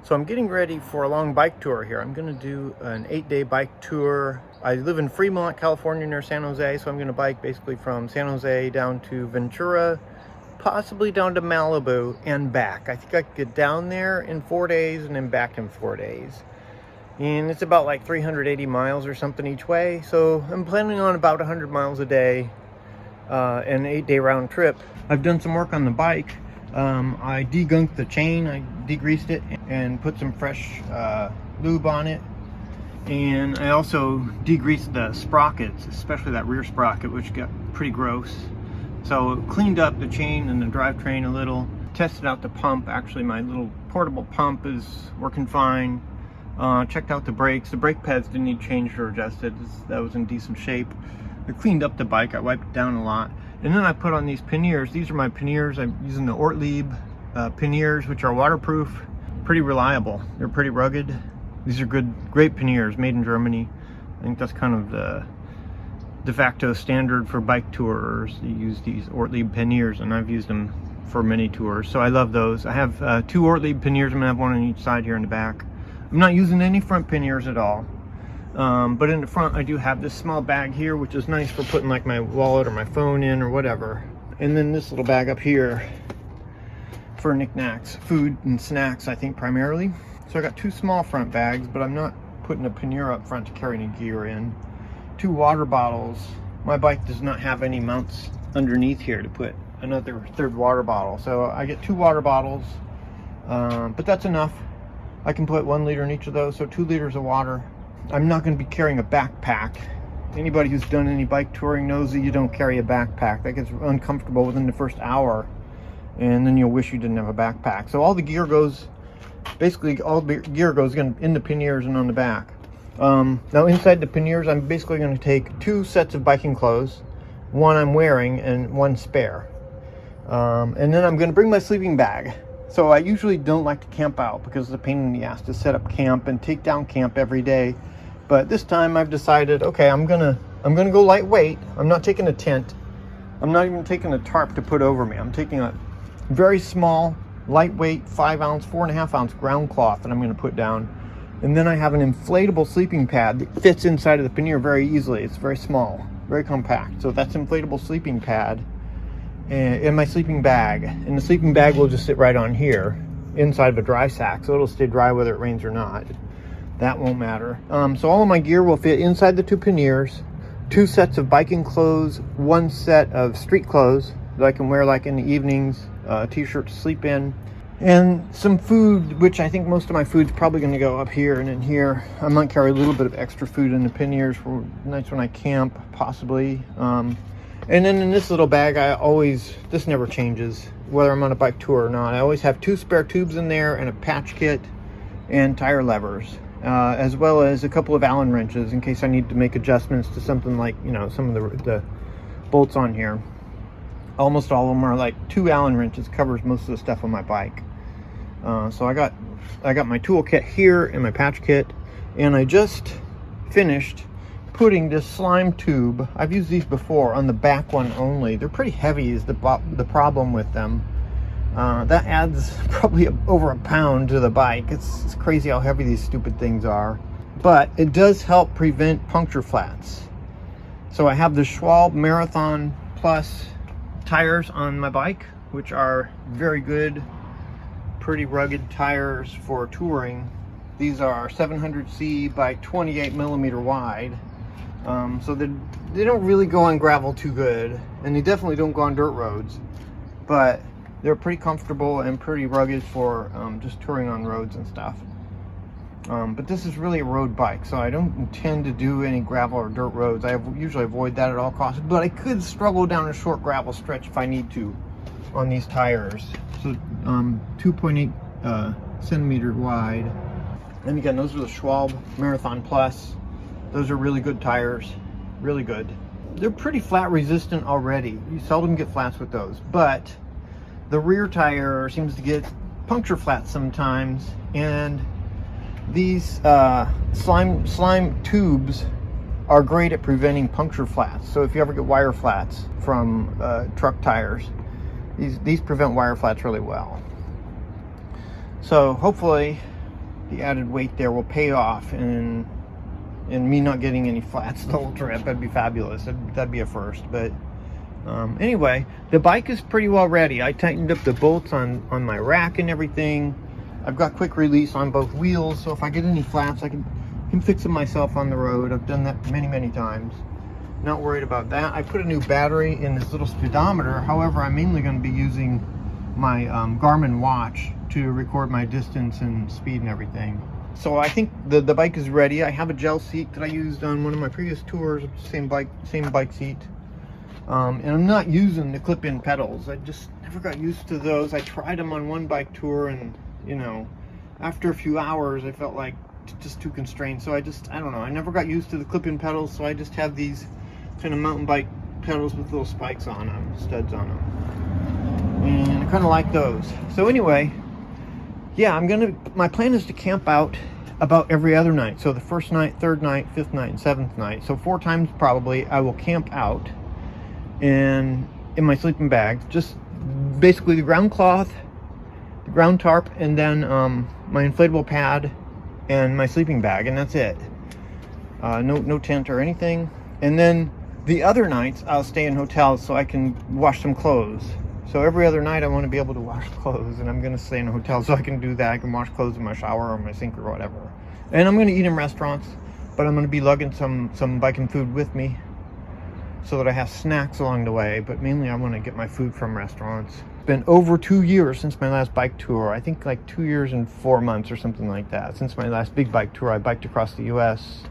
So I'm getting ready for a long bike tour here. I'm going to do an 8-day bike tour. I live in Fremont, California, near San Jose, so I'm going to bike basically from San Jose down to Ventura, possibly down to Malibu and back. I think I could get down there in 4 days and then back in 4 days. And it's about like 380 miles or something each way. So I'm planning on about 100 miles a day, an 8-day round trip. I've done some work on the bike. I degunked the chain, I degreased it and put some fresh lube on it. And I also degreased the sprockets, especially that rear sprocket, which got pretty gross. So cleaned up the chain and the drivetrain a little. Tested out the pump. Actually, my little portable pump is working fine. Checked out the brakes. The brake pads didn't need changed or adjusted. That was in decent shape. I cleaned up the bike. I wiped it down a lot. And then I put on these panniers. These are my panniers. I'm using the Ortlieb panniers, which are waterproof, pretty reliable. They're pretty rugged. These are great panniers, made in Germany. I think that's kind of the de facto standard for bike tours. You use these Ortlieb panniers, and I've used them for many tours, so I love those. I have 2 Ortlieb panniers. I'm gonna have one on each side here in the back. I'm not using any front panniers at all. But in the front, I do have this small bag here, which is nice for putting like my wallet or my phone in or whatever. And then this little bag up here for knickknacks, food and snacks, I think primarily. So I got 2 small front bags, but I'm not putting a pannier up front to carry any gear in. 2 water bottles. My bike does not have any mounts underneath here to put another 3rd water bottle. So I get 2 water bottles, but that's enough. I can put 1 liter in each of those, so 2 liters of water. I'm not going to be carrying a backpack. Anybody who's done any bike touring knows that you don't carry a backpack. That gets uncomfortable within the first hour, and then you'll wish you didn't have a backpack. So all the gear goes, basically all the gear goes in the panniers and on the back. Now inside the panniers, I'm basically going to take 2 sets of biking clothes, 1 I'm wearing and 1 spare. And then I'm going to bring my sleeping bag. So I usually don't like to camp out because it's a pain in the ass to set up camp and take down camp every day. But this time I've decided, okay, I'm gonna go lightweight. I'm not taking a tent. I'm not even taking a tarp to put over me. I'm taking a very small, lightweight 5-ounce, 4.5-ounce ground cloth that I'm gonna put down. And then I have an inflatable sleeping pad that fits inside of the pannier very easily. It's very small, very compact. So that's inflatable sleeping pad in my sleeping bag. And the sleeping bag will just sit right on here inside of a dry sack. So it'll stay dry whether it rains or not. That won't matter. So all of my gear will fit inside the 2 panniers, 2 sets of biking clothes, 1 set of street clothes that I can wear like in the evenings, a t-shirt to sleep in, and some food, which I think most of my food's probably going to go up here and in here. I might carry a little bit of extra food in the panniers for nights when I camp, possibly. And then in this little bag, this never changes, whether I'm on a bike tour or not. I always have 2 spare tubes in there and a patch kit and tire levers, as well as a couple of Allen wrenches in case I need to make adjustments to something like, some of the bolts on here. Almost all of them are like 2 Allen wrenches, covers most of the stuff on my bike. So I got my tool kit here and my patch kit, and I just finished putting this slime tube, I've used these before, on the back one only. They're pretty heavy is the problem with them. That adds probably over a pound to the bike. It's crazy how heavy these stupid things are. But it does help prevent puncture flats. So I have the Schwalbe Marathon Plus tires on my bike, which are very good, pretty rugged tires for touring. These are 700C by 28 millimeter wide. So they don't really go on gravel too good, and they definitely don't go on dirt roads, but they're pretty comfortable and pretty rugged for just touring on roads and stuff. But this is really a road bike, so I don't intend to do any gravel or dirt roads. I usually avoid that at all costs, but I could struggle down a short gravel stretch if I need to on these tires. So 2.8 centimeter wide. And again, those are the Schwalbe Marathon Plus. Those are really good tires, really good. They're pretty flat resistant already. You seldom get flats with those, but the rear tire seems to get puncture flats sometimes, and these slime tubes are great at preventing puncture flats. So if you ever get wire flats from truck tires, these prevent wire flats really well. So hopefully the added weight there will pay off, and me not getting any flats the whole trip. That'd be fabulous. That'd be a first. But anyway, the bike is pretty well ready. I tightened up the bolts on my rack and everything. I've got quick release on both wheels, so if I get any flaps, I can fix them myself on the road. I've done that many times. Not worried about that. I put a new battery in this little speedometer. However, I'm mainly going to be using my Garmin watch to record my distance and speed and everything. So I think the bike is ready. I have a gel seat that I used on one of my previous tours, same bike seat. And I'm not using the clip-in pedals. I just never got used to those. I tried them on one bike tour, and you know, after a few hours I felt like just too constrained. So I don't know, I never got used to the clip-in pedals, so I just have these kind of mountain bike pedals with little spikes on them, studs on them, and I kind of like those. So anyway, yeah, my plan is to camp out about every other night. So the first night, third night, fifth night, and seventh night. So 4 times probably I will camp out, and in my sleeping bag, just basically the ground cloth, the ground tarp, and then my inflatable pad and my sleeping bag, and that's it. No tent or anything. And then the other nights I'll stay in hotels so I can wash some clothes. So every other night I want to be able to wash clothes, and I'm going to stay in a hotel so I can do that. I can wash clothes in my shower or my sink or whatever. And I'm going to eat in restaurants, but I'm going to be lugging some biking food with me so that I have snacks along the way. But mainly I want to get my food from restaurants. It's been over 2 years since my last bike tour. I think like 2 years and 4 months or something like that. Since my last big bike tour, I biked across the US.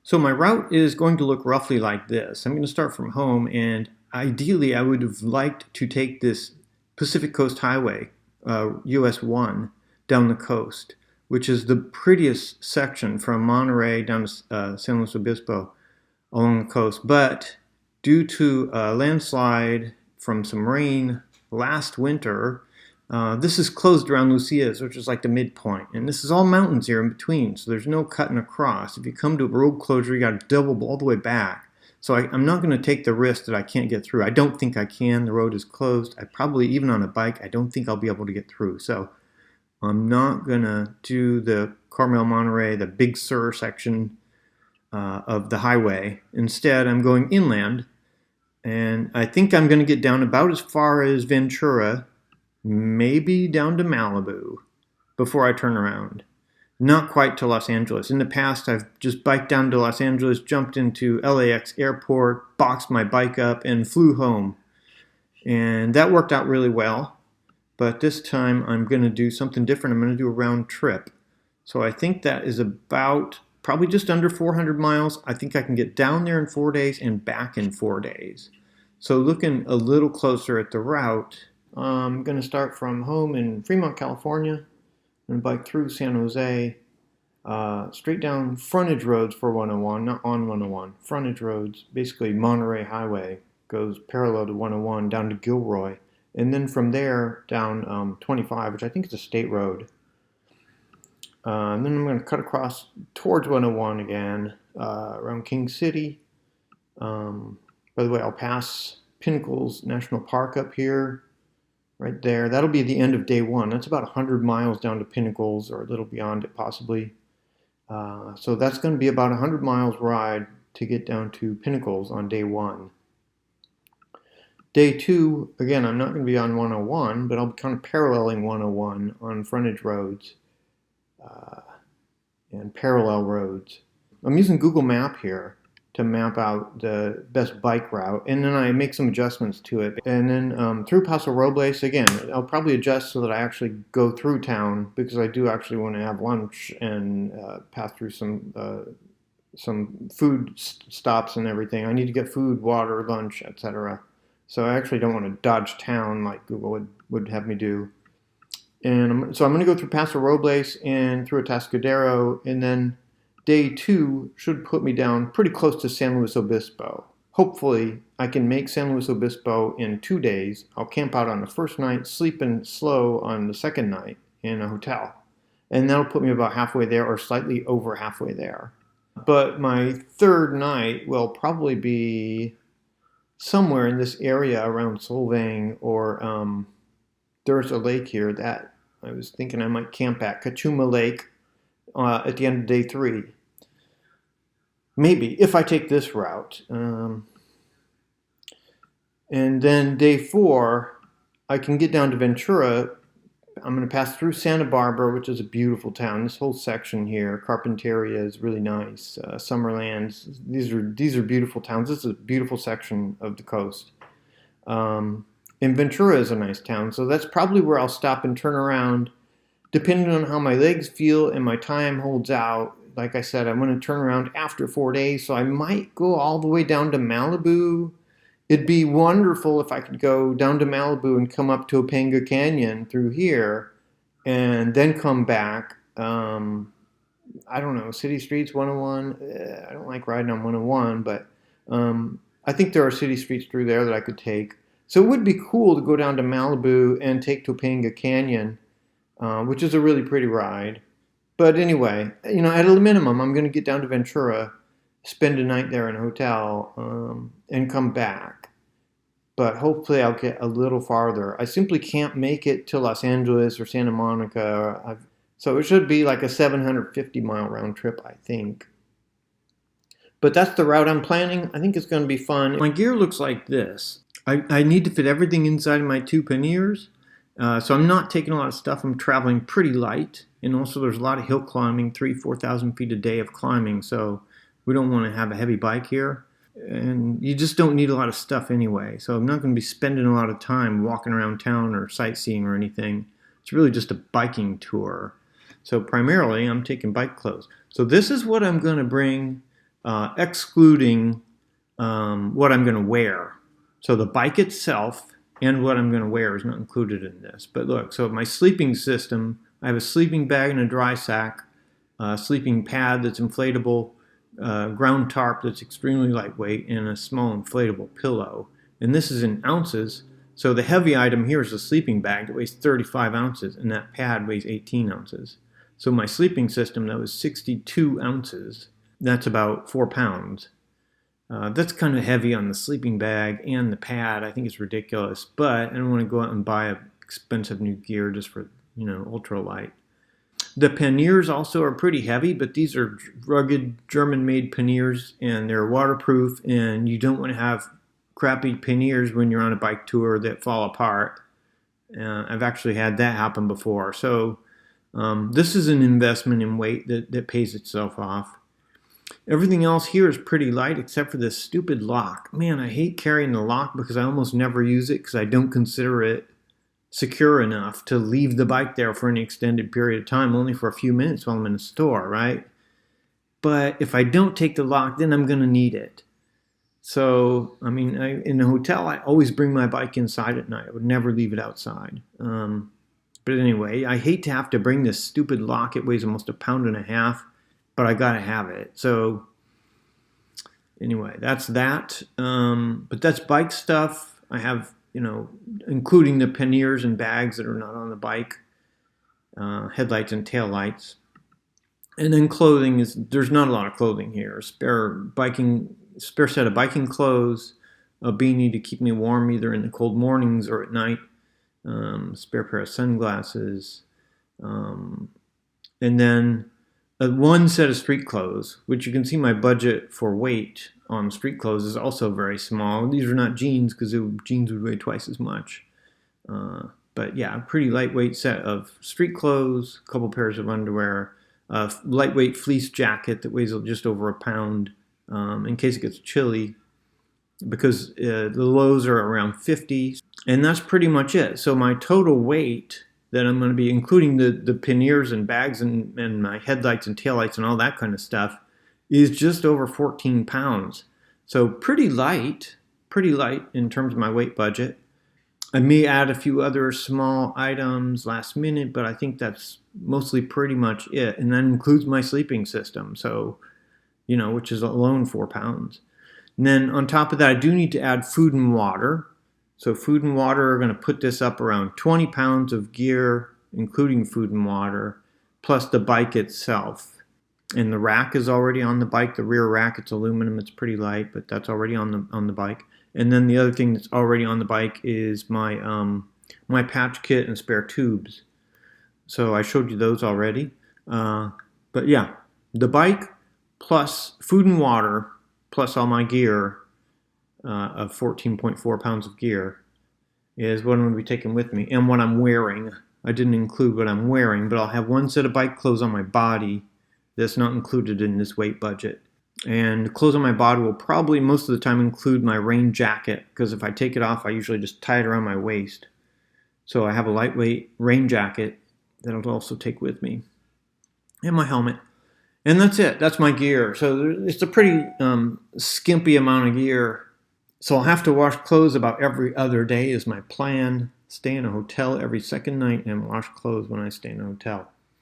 So my route is going to look roughly like this. I'm going to start from home, and ideally I would have liked to take this Pacific Coast Highway, US 1, down the coast, which is the prettiest section from Monterey down to San Luis Obispo along the coast. But due to a landslide from some rain last winter, this is closed around Lucias, which is like the midpoint. And this is all mountains here in between, so there's no cutting across. If you come to a road closure, you got to double all the way back. So I'm not going to take the risk that I can't get through. I don't think I can. The road is closed. I probably, even on a bike, I don't think I'll be able to get through. So I'm not going to do the Carmel Monterey, the Big Sur section of the highway. Instead, I'm going inland, and I think I'm going to get down about as far as Ventura, maybe down to Malibu before I turn around. Not quite to Los Angeles. In the past, I've just biked down to Los Angeles, jumped into LAX airport, boxed my bike up, and flew home. And that worked out really well. But this time, I'm going to do something different. I'm going to do a round trip. So I think that is about probably just under 400 miles. I think I can get down there in 4 days and back in 4 days. So looking a little closer at the route, I'm going to start from home in Fremont, California, and bike through San Jose, straight down frontage roads for 101, not on 101. Frontage roads, basically Monterey Highway, goes parallel to 101 down to Gilroy, and then from there down 25, which I think is a state road. And then I'm going to cut across towards 101 again, around King City. By the way, I'll pass Pinnacles National Park up here, right there. That'll be the end of day 1. That's about 100 miles down to Pinnacles, or a little beyond it possibly. So that's going to be about 100 miles ride to get down to Pinnacles on day 1. Day 2, again, I'm not going to be on 101, but I'll be kind of paralleling 101 on frontage roads and parallel roads. I'm using Google Map here to map out the best bike route, and then I make some adjustments to it. And then through Paso Robles, again, I'll probably adjust so that I actually go through town, because I do actually want to have lunch and pass through some food stops and everything. I need to get food, water, lunch, etc. So I actually don't want to dodge town like Google would have me do. And so I'm going to go through Paso Robles and through Atascadero, and then day 2 should put me down pretty close to San Luis Obispo. Hopefully, I can make San Luis Obispo in 2 days. I'll camp out on the first night, sleep in slow on the second night in a hotel. And that'll put me about halfway there, or slightly over halfway there. But my third night will probably be somewhere in this area around Solvang, or there's a lake here that I was thinking I might camp at, Cachuma Lake. at the end of day 3. Maybe, if I take this route. And then day 4, I can get down to Ventura. I'm going to pass through Santa Barbara, which is a beautiful town. This whole section here, Carpinteria, is really nice. Summerlands, these are beautiful towns. This is a beautiful section of the coast. And Ventura is a nice town, so that's probably where I'll stop and turn around, depending on how my legs feel and my time holds out. Like I said, I'm going to turn around after 4 days, so I might go all the way down to Malibu. It'd be wonderful if I could go down to Malibu and come up Topanga Canyon through here and then come back. I don't know, City Streets 101. I don't like riding on 101, but I think there are city streets through there that I could take. So it would be cool to go down to Malibu and take Topanga Canyon, which is a really pretty ride. But anyway, at a minimum, I'm going to get down to Ventura, spend a night there in a hotel, and come back. But hopefully I'll get a little farther. I simply can't make it to Los Angeles or Santa Monica. So it should be like a 750-mile round trip, I think. But that's the route I'm planning. I think it's going to be fun. My gear looks like this. I need to fit everything inside of my 2 panniers. So I'm not taking a lot of stuff. I'm traveling pretty light. And also there's a lot of hill climbing, 4,000 feet a day of climbing. So we don't want to have a heavy bike here. And you just don't need a lot of stuff anyway. So I'm not going to be spending a lot of time walking around town or sightseeing or anything. It's really just a biking tour. So primarily I'm taking bike clothes. So this is what I'm going to bring, excluding what I'm going to wear. So the bike itself and what I'm going to wear is not included in this. But look, so my sleeping system, I have a sleeping bag and a dry sack, a sleeping pad that's inflatable, ground tarp that's extremely lightweight, and a small inflatable pillow. And this is in ounces. So the heavy item here is a sleeping bag that weighs 35 ounces, and that pad weighs 18 ounces. So my sleeping system, that was 62 ounces. That's about 4 pounds. That's kind of heavy on the sleeping bag and the pad. I think it's ridiculous, but I don't want to go out and buy expensive new gear just for, ultralight. The panniers also are pretty heavy, but these are rugged German-made panniers, and they're waterproof, and you don't want to have crappy panniers when you're on a bike tour that fall apart. I've actually had that happen before. So this is an investment in weight that pays itself off. Everything else here is pretty light except for this stupid lock. Man, I hate carrying the lock because I almost never use it because I don't consider it secure enough to leave the bike there for any extended period of time, only for a few minutes while I'm in a store, right? But if I don't take the lock, then I'm going to need it. So, in a hotel, I always bring my bike inside at night. I would never leave it outside. But anyway, I hate to have to bring this stupid lock. It weighs almost 1.5 pounds, but I got to have it. So, anyway, that's that. But that's bike stuff. I have, including the panniers and bags that are not on the bike, headlights and taillights. And then clothing there's not a lot of clothing here. Spare set of biking clothes, a beanie to keep me warm either in the cold mornings or at night, spare pair of sunglasses, and then one set of street clothes, which you can see my budget for weight on street clothes is also very small. These are not jeans because jeans would weigh twice as much. But yeah, a pretty lightweight set of street clothes, a couple pairs of underwear, a lightweight fleece jacket that weighs just over 1 pound in case it gets chilly, because the lows are around 50. And that's pretty much it. So my total weight that I'm going to be, including the panniers and bags and my headlights and taillights and all that kind of stuff, is just over 14 pounds. So pretty light in terms of my weight budget. I may add a few other small items last minute, but I think that's mostly pretty much it. And that includes my sleeping system, so, which is alone 4 pounds. And then on top of that, I do need to add food and water. So food and water are going to put this up around 20 pounds of gear, including food and water, plus the bike itself. And the rack is already on the bike. The rear rack, it's aluminum. It's pretty light, but that's already on the bike. And then the other thing that's already on the bike is my my patch kit and spare tubes. So I showed you those already. But yeah, the bike plus food and water plus all my gear of 14.4 pounds of gear is what I'm going to be taking with me and what I'm wearing. I didn't include what I'm wearing, but I'll have one set of bike clothes on my body that's not included in this weight budget. And the clothes on my body will probably most of the time include my rain jacket, because if I take it off, I usually just tie it around my waist. So I have a lightweight rain jacket that I'll also take with me, and my helmet. And that's it. That's my gear. So it's a pretty skimpy amount of gear. So I'll have to wash clothes about every other day is my plan. Stay in a hotel every second night and wash clothes when I stay in a hotel.